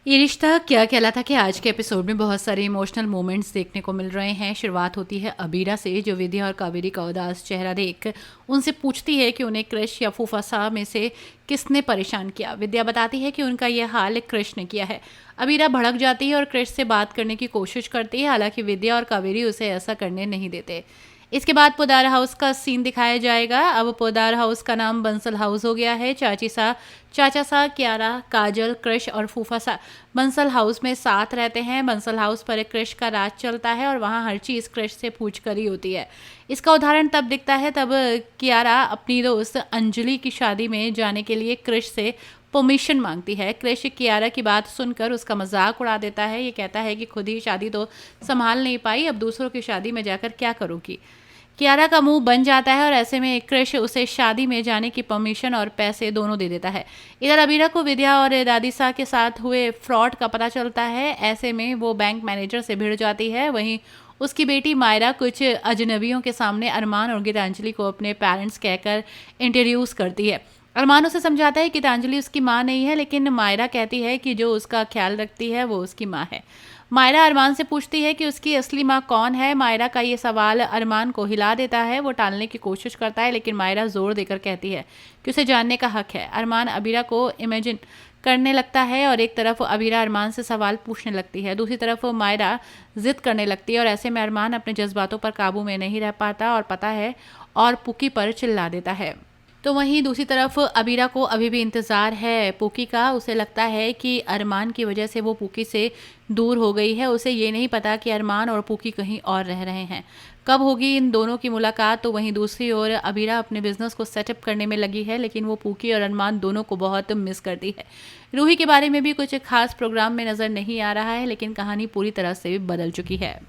ये रिश्ता क्या कहलाता कि आज के एपिसोड में बहुत सारे इमोशनल मोमेंट्स देखने को मिल रहे हैं। शुरुआत होती है अबीरा से, जो विद्या और कावेरी का उदास चेहरा देख उनसे पूछती है कि उन्हें कृष या फूफासा में से किसने परेशान किया। विद्या बताती है कि उनका यह हाल कृष ने किया है। अबीरा भड़क जाती है और कृष से बात करने की कोशिश करती है, हालांकि विद्या और कावेरी उसे ऐसा करने नहीं देते। इसके बाद पोदार हाउस का सीन दिखाया जाएगा। अब पोदार हाउस का नाम बंसल हाउस हो गया है। चाचा सा, क्यारा, काजल, कृष और फूफा सा बंसल हाउस में साथ रहते हैं। बंसल हाउस पर एक कृष का राज चलता है और वहाँ हर चीज़ कृष से पूछ कर ही होती है। इसका उदाहरण तब दिखता है तब क्यारा अपनी दोस्त अंजलि की शादी में जाने के लिए कृष से परमिशन मांगती है। कृष कियारा की बात सुनकर उसका मजाक उड़ा देता है। ये कहता है कि खुद ही शादी तो संभाल नहीं पाई, अब दूसरों की शादी में जाकर क्या करूँगी। कियारा का मुंह बन जाता है और ऐसे में कृष उसे शादी में जाने की परमिशन और पैसे दोनों दे देता है। इधर अबीरा को विद्या और दादीसा के साथ हुए फ्रॉड का पता चलता है। ऐसे में वो बैंक मैनेजर से भिड़ जाती है। वहीं उसकी बेटी मायरा कुछ अजनबियों के सामने अरमान और गीतांजलि को अपने पेरेंट्स कहकर इंट्रोड्यूस करती है। अरमान उसे समझाता है कि गीतांजलि उसकी माँ नहीं है, लेकिन मायरा कहती है कि जो उसका ख्याल रखती है वो उसकी माँ है। मायरा अरमान से पूछती है कि उसकी असली माँ कौन है। मायरा का ये सवाल अरमान को हिला देता है। वो टालने की कोशिश करता है, लेकिन मायरा जोर देकर कहती है कि उसे जानने का हक है। अरमान अबीरा को इमेजिन करने लगता है और एक तरफ अबीरा अरमान से सवाल पूछने लगती है, दूसरी तरफ मायरा जिद करने लगती है और ऐसे में अरमान अपने जज्बातों पर काबू में नहीं रह पाता और पता है और पुकी पर चिल्ला देता है। तो वहीं दूसरी तरफ अबीरा को अभी भी इंतज़ार है पुकी का। उसे लगता है कि अरमान की वजह से वो पुकी से दूर हो गई है। उसे ये नहीं पता कि अरमान और पुकी कहीं और रह रहे हैं। कब होगी इन दोनों की मुलाकात। तो वहीं दूसरी ओर अबीरा अपने बिजनेस को सेटअप करने में लगी है, लेकिन वो पुकी और अरमान दोनों को बहुत मिस करती है। रूही के बारे में भी कुछ खास प्रोग्राम में नज़र नहीं आ रहा है, लेकिन कहानी पूरी तरह से बदल चुकी है।